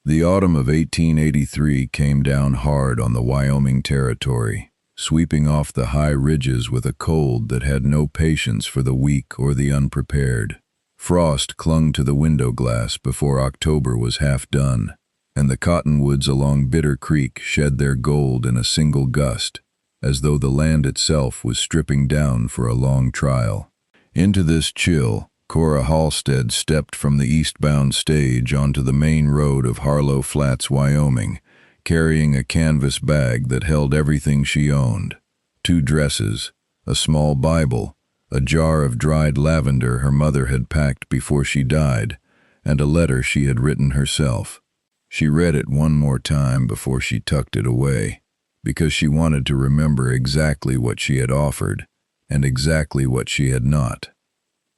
The autumn of 1883 came down hard on the Wyoming territory, sweeping off the high ridges with a cold that had no patience for the weak or the unprepared. Frost clung to the window glass before October was half done, and the cottonwoods along Bitter Creek shed their gold in a single gust, as though the land itself was stripping down for a long trial. Into this chill, Cora Halstead stepped from the eastbound stage onto the main road of Harlow Flats, Wyoming, carrying a canvas bag that held everything she owned: 2 dresses, a small Bible, a jar of dried lavender her mother had packed before she died, and a letter she had written herself. She read it one more time before she tucked it away, because she wanted to remember exactly what she had offered and exactly what she had not.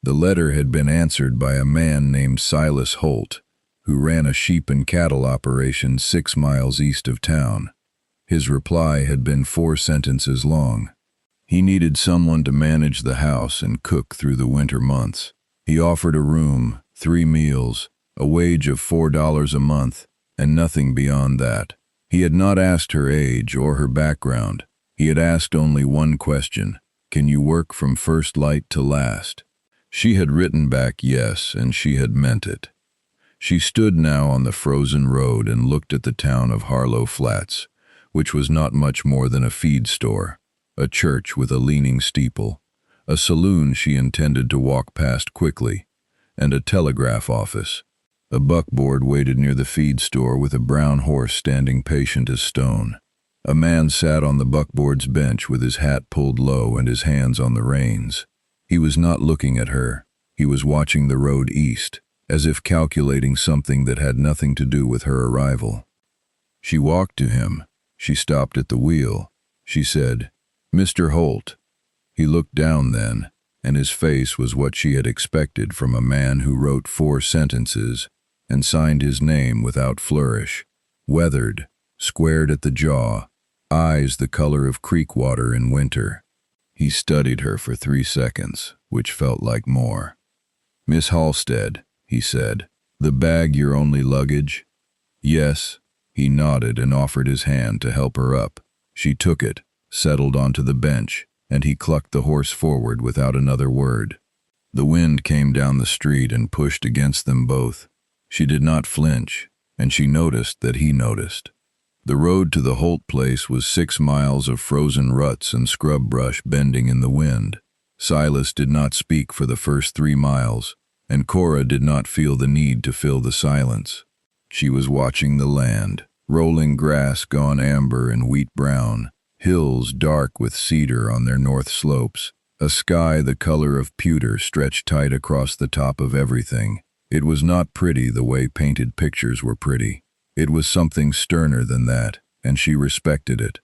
The letter had been answered by a man named Silas Holt, who ran a sheep and cattle operation 6 miles east of town. His reply had been 4 sentences long. He needed someone to manage the house and cook through the winter months. He offered a room, 3 meals, a wage of $4 a month, and nothing beyond that. He had not asked her age or her background. He had asked only one question: can you work from first light to last? She had written back yes, and she had meant it. She stood now on the frozen road and looked at the town of Harlow Flats, which was not much more than a feed store, a church with a leaning steeple, a saloon she intended to walk past quickly, and a telegraph office. A buckboard waited near the feed store with a brown horse standing patient as stone. A man sat on the buckboard's bench with his hat pulled low and his hands on the reins. He was not looking at her. He was watching the road east, as if calculating something that had nothing to do with her arrival. She walked to him. She stopped at the wheel. She said, "Mr. Holt." He looked down then, and his face was what she had expected from a man who wrote 4 sentences and signed his name without flourish. Weathered, squared at the jaw, eyes the color of creek water in winter. He studied her for 3 seconds, which felt like more. "Miss Halstead," he said, "the bag your only luggage?" "Yes." He nodded and offered his hand to help her up. She took it, settled onto the bench, and he clucked the horse forward without another word. The wind came down the street and pushed against them both. She did not flinch, and she noticed that he noticed. The road to the Holt place was 6 miles of frozen ruts and scrub brush bending in the wind. Silas did not speak for the first 3 miles, and Cora did not feel the need to fill the silence. She was watching the land, rolling grass gone amber and wheat brown, hills dark with cedar on their north slopes, a sky the color of pewter stretched tight across the top of everything. It was not pretty the way painted pictures were pretty. It was something sterner than that, and she respected it.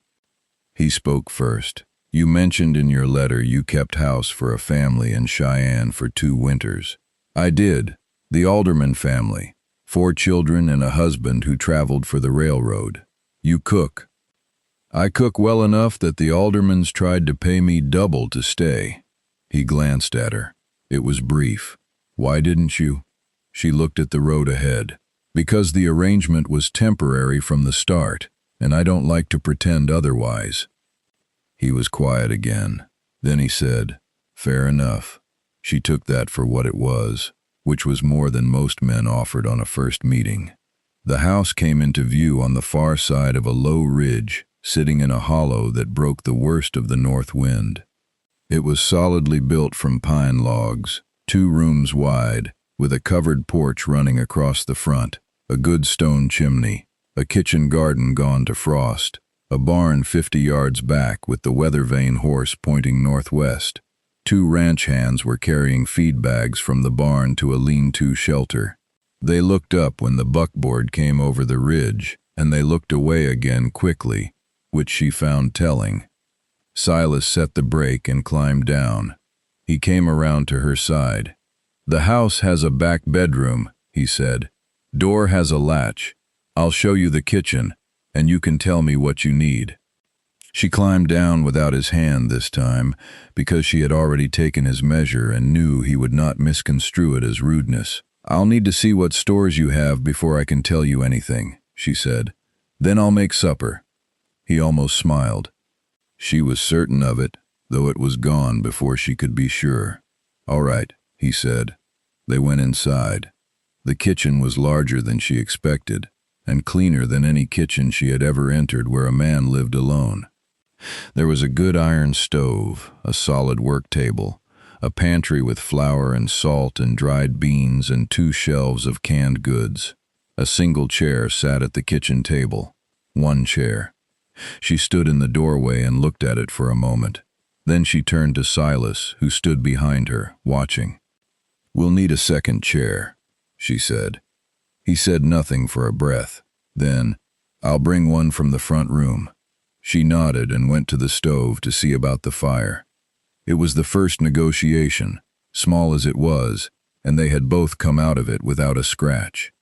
He spoke first. "You mentioned in your letter you kept house for a family in Cheyenne for 2 winters. "I did. The Alderman family. 4 children and a husband who traveled for the railroad. You cook." "I cook well enough that the Aldermans tried to pay me double to stay." He glanced at her. It was brief. "Why didn't you?" She looked at the road ahead. "Because the arrangement was temporary from the start, and I don't like to pretend otherwise." He was quiet again. Then he said, "Fair enough." She took that for what it was, which was more than most men offered on a first meeting. The house came into view on the far side of a low ridge, sitting in a hollow that broke the worst of the north wind. It was solidly built from pine logs, 2 rooms wide, with a covered porch running across the front, a good stone chimney, a kitchen garden gone to frost, a barn 50 yards back with the weather vane horse pointing northwest. 2 ranch hands were carrying feed bags from the barn to a lean-to shelter. They looked up when the buckboard came over the ridge, and they looked away again quickly, which she found telling. Silas set the brake and climbed down. He came around to her side. "The house has a back bedroom," he said. "Door has a latch. I'll show you the kitchen, and you can tell me what you need." She climbed down without his hand this time, because she had already taken his measure and knew he would not misconstrue it as rudeness. "I'll need to see what stores you have before I can tell you anything," she said. "Then I'll make supper." He almost smiled. She was certain of it, though it was gone before she could be sure. "All right," he said. They went inside. The kitchen was larger than she expected, and cleaner than any kitchen she had ever entered where a man lived alone. There was a good iron stove, a solid work table, a pantry with flour and salt and dried beans and 2 shelves of canned goods. A single chair sat at the kitchen table. 1 chair. She stood in the doorway and looked at it for a moment. Then she turned to Silas, who stood behind her, watching. "We'll need a second chair," she said. He said nothing for a breath. Then, "I'll bring one from the front room." She nodded and went to the stove to see about the fire. It was the first negotiation, small as it was, and they had both come out of it without a scratch.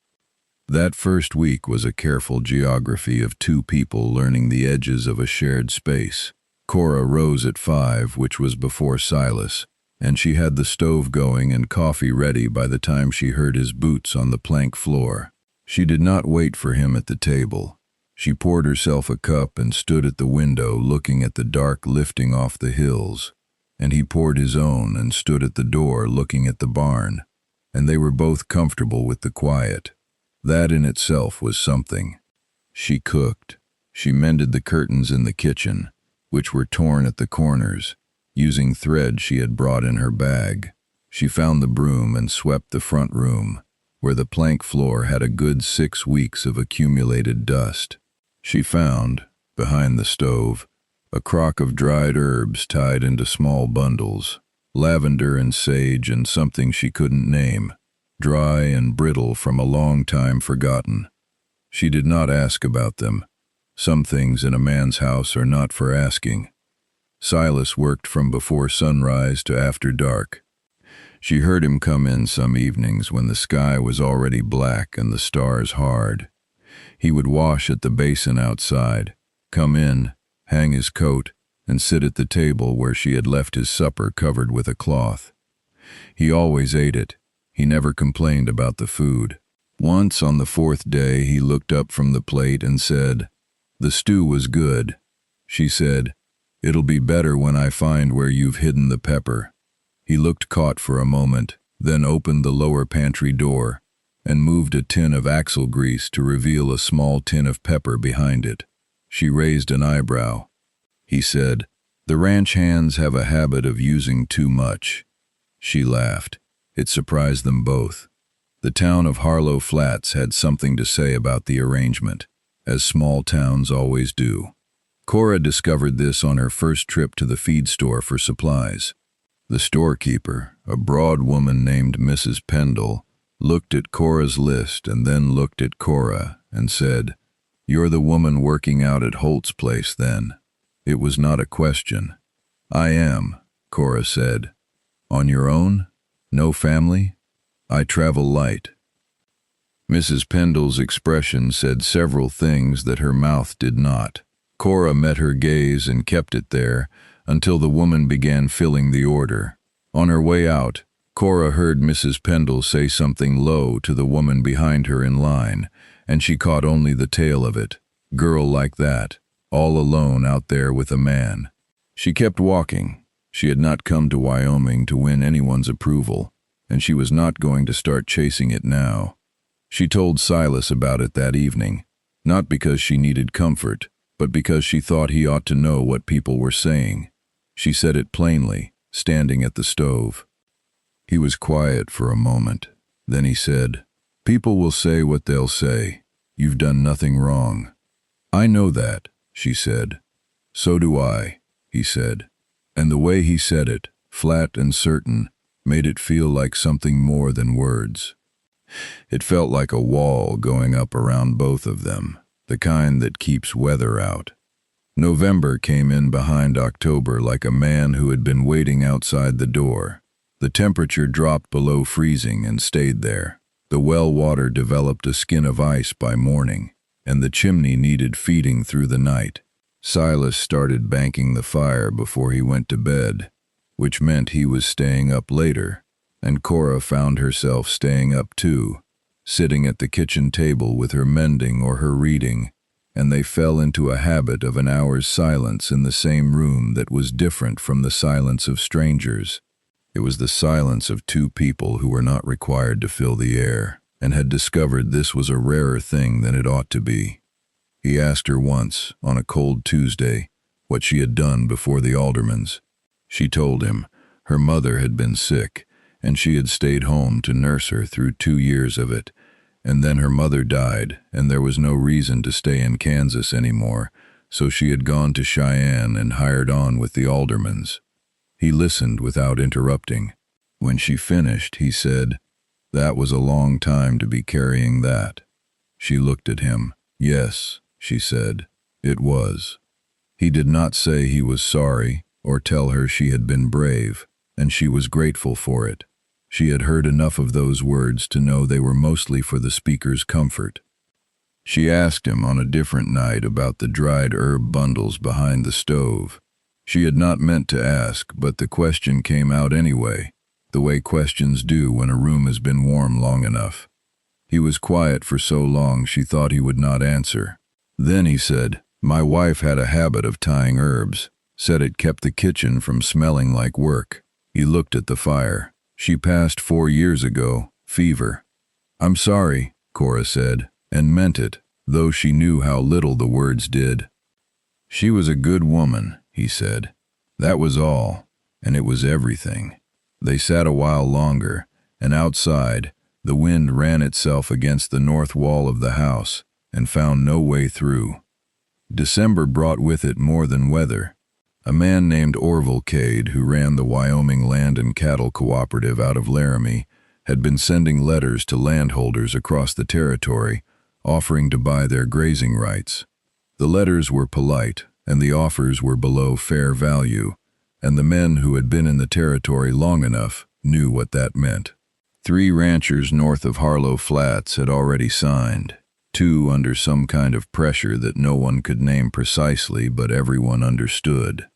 That first week was a careful geography of 2 people learning the edges of a shared space. Cora rose at 5, which was before Silas, and she had the stove going and coffee ready by the time she heard his boots on the plank floor. She did not wait for him at the table. She poured herself a cup and stood at the window looking at the dark lifting off the hills, and he poured his own and stood at the door looking at the barn, and they were both comfortable with the quiet. That in itself was something. She cooked. She mended the curtains in the kitchen, which were torn at the corners, using thread she had brought in her bag. She found the broom and swept the front room, where the plank floor had a good 6 weeks of accumulated dust. She found, behind the stove, a crock of dried herbs tied into small bundles, lavender and sage and something she couldn't name, dry and brittle from a long time forgotten. She did not ask about them. Some things in a man's house are not for asking. Silas worked from before sunrise to after dark. She heard him come in some evenings when the sky was already black and the stars hard. He would wash at the basin outside, come in, hang his coat, and sit at the table where she had left his supper covered with a cloth. He always ate it. He never complained about the food. Once on the 4th day he looked up from the plate and said, "The stew was good." She said, "It'll be better when I find where you've hidden the pepper." He looked caught for a moment, then opened the lower pantry door and moved a tin of axle grease to reveal a small tin of pepper behind it. She raised an eyebrow. He said, "The ranch hands have a habit of using too much." She laughed. It surprised them both. The town of Harlow Flats had something to say about the arrangement, as small towns always do. Cora discovered this on her first trip to the feed store for supplies. The storekeeper, a broad woman named Mrs. Pendle, looked at Cora's list and then looked at Cora and said, "You're the woman working out at Holt's place, then." It was not a question. "I am," Cora said. "On your own? No family?" "I travel light." Mrs. Pendle's expression said several things that her mouth did not. Cora met her gaze and kept it there until the woman began filling the order. On her way out, Cora heard Mrs. Pendle say something low to the woman behind her in line, and she caught only the tail of it. Girl like that, all alone out there with a man. She kept walking. She had not come to Wyoming to win anyone's approval, and she was not going to start chasing it now. She told Silas about it that evening, not because she needed comfort, but because she thought he ought to know what people were saying. She said it plainly, standing at the stove. He was quiet for a moment. Then he said, "People will say what they'll say. You've done nothing wrong." "I know that," she said. "So do I," he said. And the way he said it, flat and certain, made it feel like something more than words. It felt like a wall going up around both of them, the kind that keeps weather out. November came in behind October like a man who had been waiting outside the door. The temperature dropped below freezing and stayed there. The well water developed a skin of ice by morning, and the chimney needed feeding through the night. Silas started banking the fire before he went to bed, which meant he was staying up later. and Cora found herself staying up too, sitting at the kitchen table with her mending or her reading, and they fell into a habit of an hour's silence in the same room that was different from the silence of strangers. It was the silence of two people who were not required to fill the air, and had discovered this was a rarer thing than it ought to be. He asked her once, on a cold Tuesday, what she had done before the alderman's. She told him her mother had been sick, and she had stayed home to nurse her through 2 years of it, and then her mother died, and there was no reason to stay in Kansas anymore, so she had gone to Cheyenne and hired on with the aldermans. He listened without interrupting. When she finished, he said, "That was a long time to be carrying that." She looked at him. "Yes," she said, "it was." He did not say he was sorry, or tell her she had been brave, and she was grateful for it. She had heard enough of those words to know they were mostly for the speaker's comfort. She asked him on a different night about the dried herb bundles behind the stove. She had not meant to ask, but the question came out anyway, the way questions do when a room has been warm long enough. He was quiet for so long she thought he would not answer. Then he said, "My wife had a habit of tying herbs, said it kept the kitchen from smelling like work." He looked at the fire. "She passed 4 years ago, fever." "I'm sorry," Cora said, and meant it, though she knew how little the words did. "She was a good woman," he said. That was all, and it was everything. They sat a while longer, and outside, the wind ran itself against the north wall of the house and found no way through. December brought with it more than weather. A man named Orville Cade, who ran the Wyoming Land and Cattle Cooperative out of Laramie, had been sending letters to landholders across the territory, offering to buy their grazing rights. The letters were polite, and the offers were below fair value, and the men who had been in the territory long enough knew what that meant. 3 ranchers north of Harlow Flats had already signed, 2 under some kind of pressure that no one could name precisely, but everyone understood.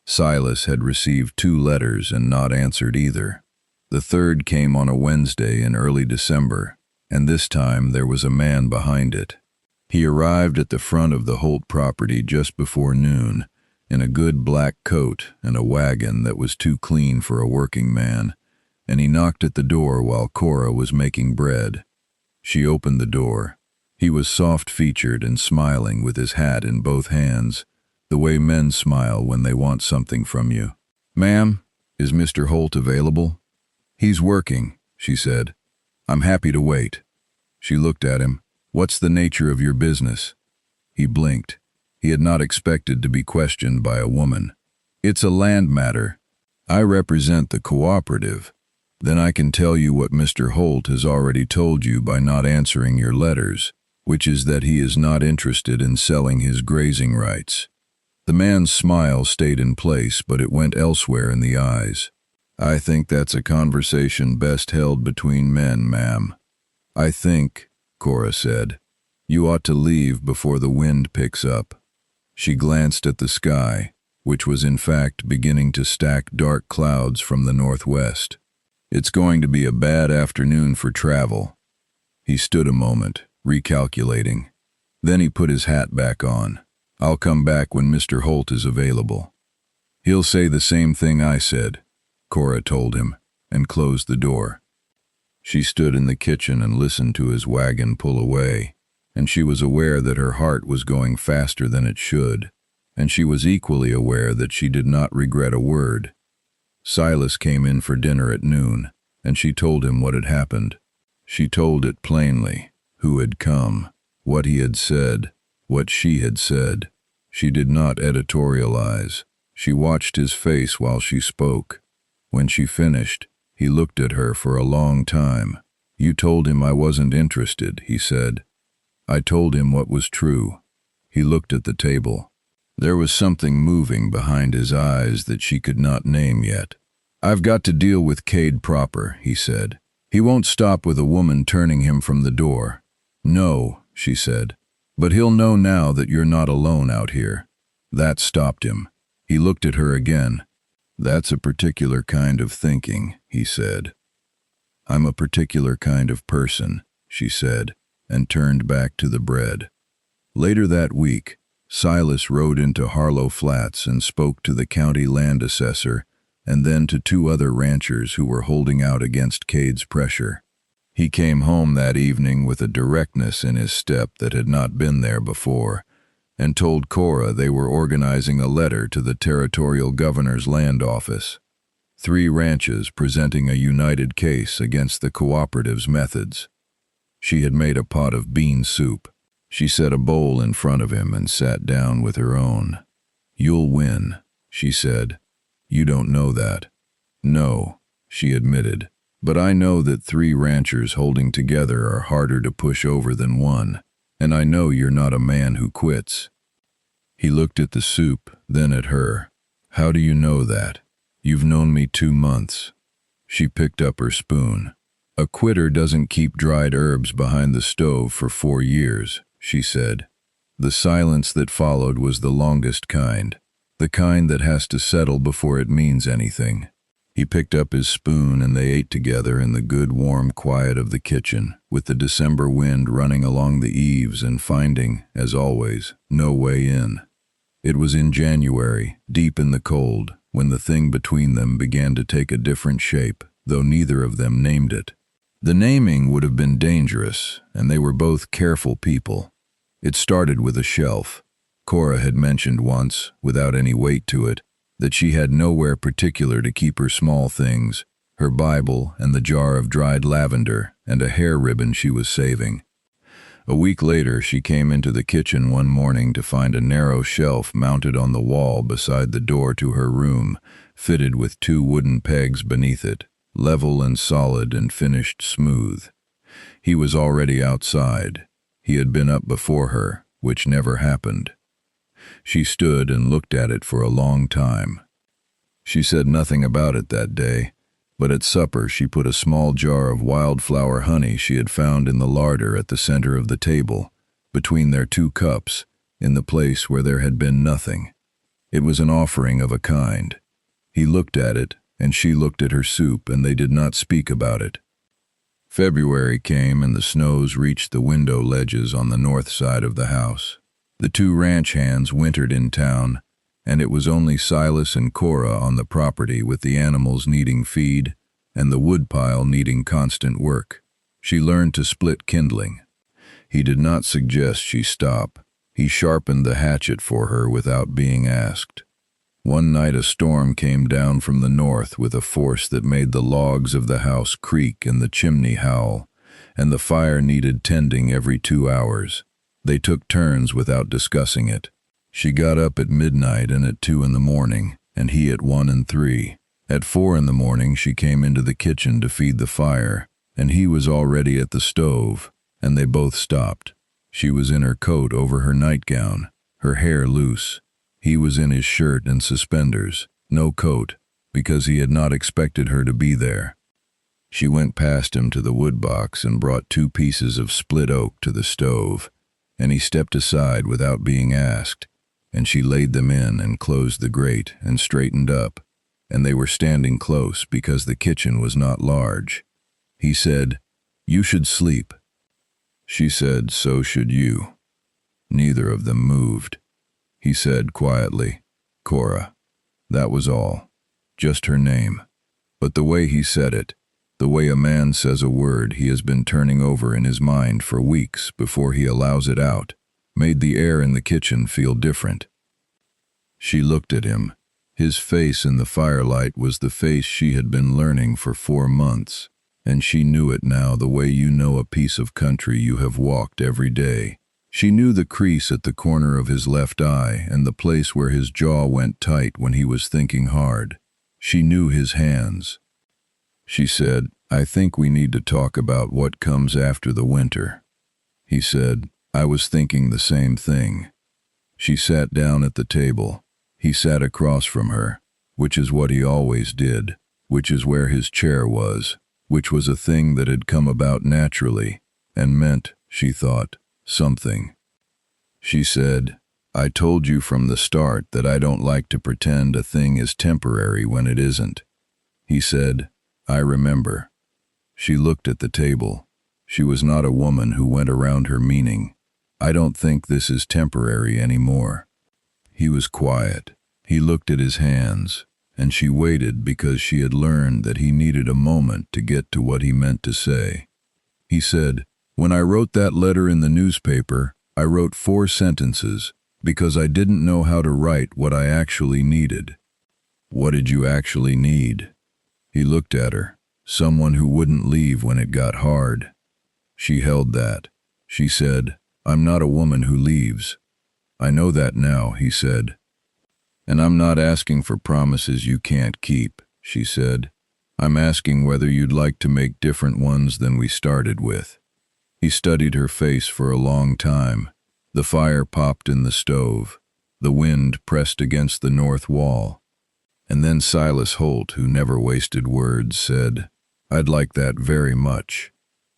Silas had received 2 letters and not answered either. The 3rd came on a Wednesday in early December, and this time there was a man behind it. He arrived at the front of the Holt property just before noon, in a good black coat and a wagon that was too clean for a working man, and he knocked at the door while Cora was making bread. She opened the door. He was soft-featured and smiling with his hat in both hands, the way men smile when they want something from you. "Ma'am, is Mr. Holt available?" "He's working," she said. "I'm happy to wait." She looked at him. "What's the nature of your business?" He blinked. He had not expected to be questioned by a woman. "It's a land matter. I represent the cooperative. Then I can tell you what Mr. Holt has already told you by not answering your letters, which is that he is not interested in selling his grazing rights." The man's smile stayed in place, but it went elsewhere in the eyes. "I think that's a conversation best held between men, ma'am." "I think," Cora said, "you ought to leave before the wind picks up." She glanced at the sky, which was in fact beginning to stack dark clouds from the northwest. "It's going to be a bad afternoon for travel." He stood a moment, recalculating. Then he put his hat back on. "I'll come back when Mr. Holt is available." "He'll say the same thing I said," Cora told him, and closed the door. She stood in the kitchen and listened to his wagon pull away, and she was aware that her heart was going faster than it should, and she was equally aware that she did not regret a word. Silas came in for dinner at noon, and she told him what had happened. She told it plainly, who had come, what he had said, what she had said. She did not editorialize. She watched his face while she spoke. When she finished, he looked at her for a long time. "You told him I wasn't interested," he said. "I told him what was true." He looked at the table. There was something moving behind his eyes that she could not name yet. "I've got to deal with Cade proper," he said. "He won't stop with a woman turning him from the door." "No," she said, "but he'll know now that you're not alone out here." That stopped him. He looked at her again. "That's a particular kind of thinking," he said. I'm a particular kind of person, she said, and turned back to the bread. Later that week, Silas rode into Harlow Flats and spoke to the county land assessor and then to 2 other ranchers who were holding out against Cade's pressure. He came home that evening with a directness in his step that had not been there before, and told Cora they were organizing a letter to the territorial governor's land office. 3 ranches presenting a united case against the cooperative's methods. She had made a pot of bean soup. She set a bowl in front of him and sat down with her own. "You'll win," she said. "You don't know that." "No," she admitted, "but I know that 3 ranchers holding together are harder to push over than 1, and I know you're not a man who quits." He looked at the soup, then at her. "How do you know that? You've known me 2 months. She picked up her spoon. "A quitter doesn't keep dried herbs behind the stove for 4 years, she said. The silence that followed was the longest kind, the kind that has to settle before it means anything. He picked up his spoon and they ate together in the good warm quiet of the kitchen, with the December wind running along the eaves and finding, as always, no way in. It was in January, deep in the cold, when the thing between them began to take a different shape, though neither of them named it. The naming would have been dangerous, and they were both careful people. It started with a shelf. Cora had mentioned once, without any weight to it, that she had nowhere particular to keep her small things, her Bible and the jar of dried lavender and a hair ribbon she was saving. A week later, she came into the kitchen one morning to find a narrow shelf mounted on the wall beside the door to her room, fitted with 2 wooden pegs beneath it, level and solid and finished smooth. He was already outside. He had been up before her, which never happened. She stood and looked at it for a long time. She said nothing about it that day, but at supper she put a small jar of wildflower honey she had found in the larder at the center of the table, between their 2 cups, in the place where there had been nothing. It was an offering of a kind. He looked at it, and she looked at her soup, and they did not speak about it. February came and the snows reached the window ledges on the north side of the house. The 2 ranch hands wintered in town, and it was only Silas and Cora on the property, with the animals needing feed and the woodpile needing constant work. She learned to split kindling. He did not suggest she stop. He sharpened the hatchet for her without being asked. One night a storm came down from the north with a force that made the logs of the house creak and the chimney howl, and the fire needed tending every 2 hours. They took turns without discussing it. She got up at midnight and at 2 in the morning, and he at 1 and 3. At 4 in the morning she came into the kitchen to feed the fire, and he was already at the stove, and they both stopped. She was in her coat over her nightgown, her hair loose. He was in his shirt and suspenders, no coat, because he had not expected her to be there. She went past him to the wood box and brought 2 pieces of split oak to the stove, and he stepped aside without being asked, and she laid them in and closed the grate and straightened up, and they were standing close because the kitchen was not large. He said, "You should sleep." She said, "So should you." Neither of them moved. He said quietly, "Cora." That was all. Just her name. But the way he said it, the way a man says a word he has been turning over in his mind for weeks before he allows it out, made the air in the kitchen feel different. She looked at him. His face in the firelight was the face she had been learning for 4 months, and she knew it now the way you know a piece of country you have walked every day. She knew the crease at the corner of his left eye and the place where his jaw went tight when he was thinking hard. She knew his hands. She said, "I think we need to talk about what comes after the winter." He said, "I was thinking the same thing." She sat down at the table. He sat across from her, which is what he always did, which is where his chair was, which was a thing that had come about naturally, and meant, she thought, something. She said, "I told you from the start that I don't like to pretend a thing is temporary when it isn't." He said, "I remember." She looked at the table. She was not a woman who went around her meaning, "I don't think this is temporary anymore." He was quiet. He looked at his hands, and she waited because she had learned that he needed a moment to get to what he meant to say. He said, "When I wrote that letter in the newspaper, I wrote 4 sentences because I didn't know how to write what I actually needed." "What did you actually need?" He looked at her. Someone who wouldn't leave when it got hard. She held that. She said, "I'm not a woman who leaves." "I know that now," he said. "And I'm not asking for promises you can't keep," she said. "I'm asking whether you'd like to make different ones than we started with." He studied her face for a long time. The fire popped in the stove. The wind pressed against the north wall. And then Silas Holt, who never wasted words, said, "I'd like that very much."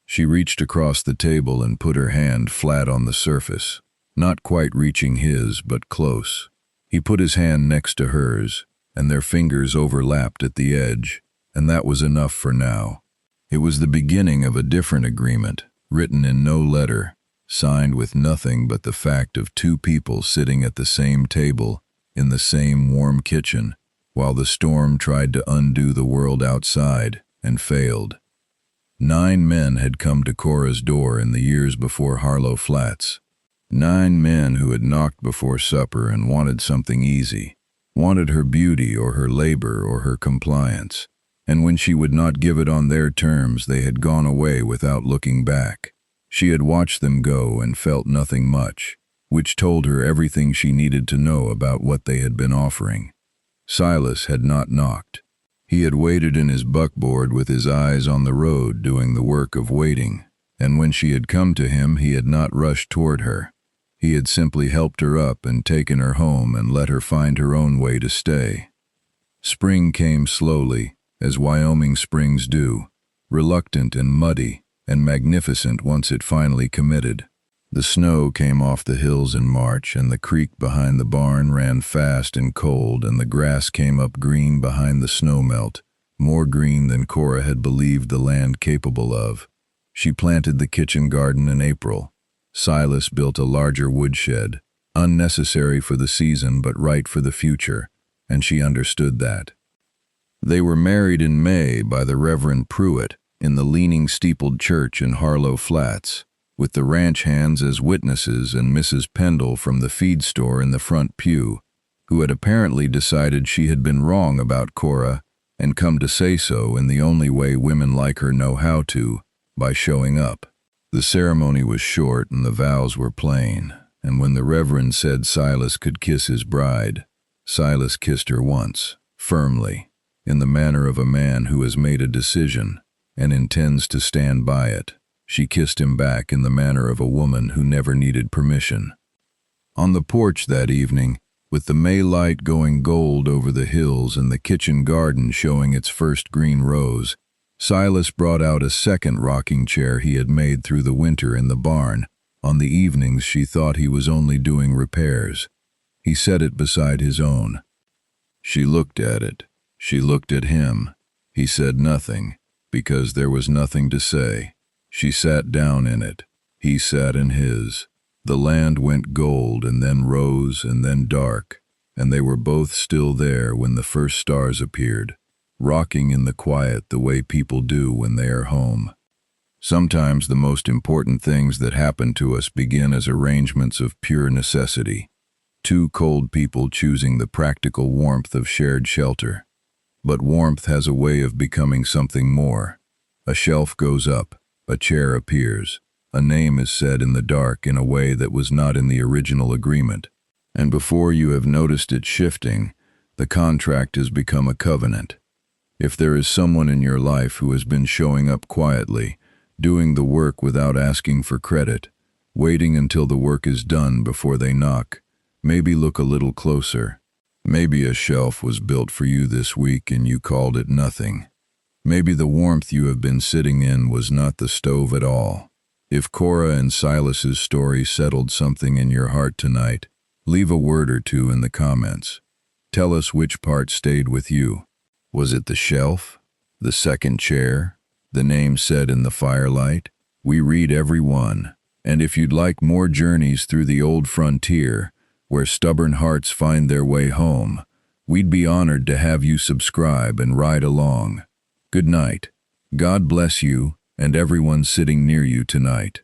She reached across the table and put her hand flat on the surface, not quite reaching his, but close. He put his hand next to hers, and their fingers overlapped at the edge, and that was enough for now. It was the beginning of a different agreement, written in no letter, signed with nothing but the fact of 2 people sitting at the same table in the same warm kitchen, while the storm tried to undo the world outside and failed. 9 men had come to Cora's door in the years before Harlow Flats. 9 men who had knocked before supper and wanted something easy, wanted her beauty or her labor or her compliance, and when she would not give it on their terms, they had gone away without looking back. She had watched them go and felt nothing much, which told her everything she needed to know about what they had been offering. Silas had not knocked. He had waited in his buckboard with his eyes on the road doing the work of waiting, and when she had come to him, he had not rushed toward her. He had simply helped her up and taken her home and let her find her own way to stay. Spring came slowly, as Wyoming springs do, reluctant and muddy and magnificent once it finally committed. The snow came off the hills in March, and the creek behind the barn ran fast and cold, and the grass came up green behind the snowmelt, more green than Cora had believed the land capable of. She planted the kitchen garden in April. Silas built a larger woodshed, unnecessary for the season but right for the future, and she understood that. They were married in May by the Reverend Pruitt in the leaning steepled church in Harlow Flats, with the ranch hands as witnesses and Mrs. Pendle from the feed store in the front pew, who had apparently decided she had been wrong about Cora and come to say so in the only way women like her know how to, by showing up. The ceremony was short and the vows were plain, and when the Reverend said Silas could kiss his bride, Silas kissed her once, firmly, in the manner of a man who has made a decision and intends to stand by it. She kissed him back in the manner of a woman who never needed permission. On the porch that evening, with the May light going gold over the hills and the kitchen garden showing its first green rose, Silas brought out a second rocking chair he had made through the winter in the barn on the evenings she thought he was only doing repairs. He set it beside his own. She looked at it. She looked at him. He said nothing, because there was nothing to say. She sat down in it. He sat in his. The land went gold and then rose and then dark, and they were both still there when the first stars appeared, rocking in the quiet the way people do when they are home. Sometimes the most important things that happen to us begin as arrangements of pure necessity, 2 cold people choosing the practical warmth of shared shelter. But warmth has a way of becoming something more. A shelf goes up. A chair appears. A name is said in the dark in a way that was not in the original agreement, and before you have noticed it shifting, the contract has become a covenant. If there is someone in your life who has been showing up quietly, doing the work without asking for credit, waiting until the work is done before they knock, maybe look a little closer. Maybe a shelf was built for you this week and you called it nothing. Maybe the warmth you have been sitting in was not the stove at all. If Cora and Silas's story settled something in your heart tonight, leave a word or 2 in the comments. Tell us which part stayed with you. Was it the shelf? The second chair? the name said in the firelight. We read every one. And if you'd like more journeys through the old frontier, where stubborn hearts find their way home, we'd be honored to have you subscribe and ride along. Good night. God bless you and everyone sitting near you tonight.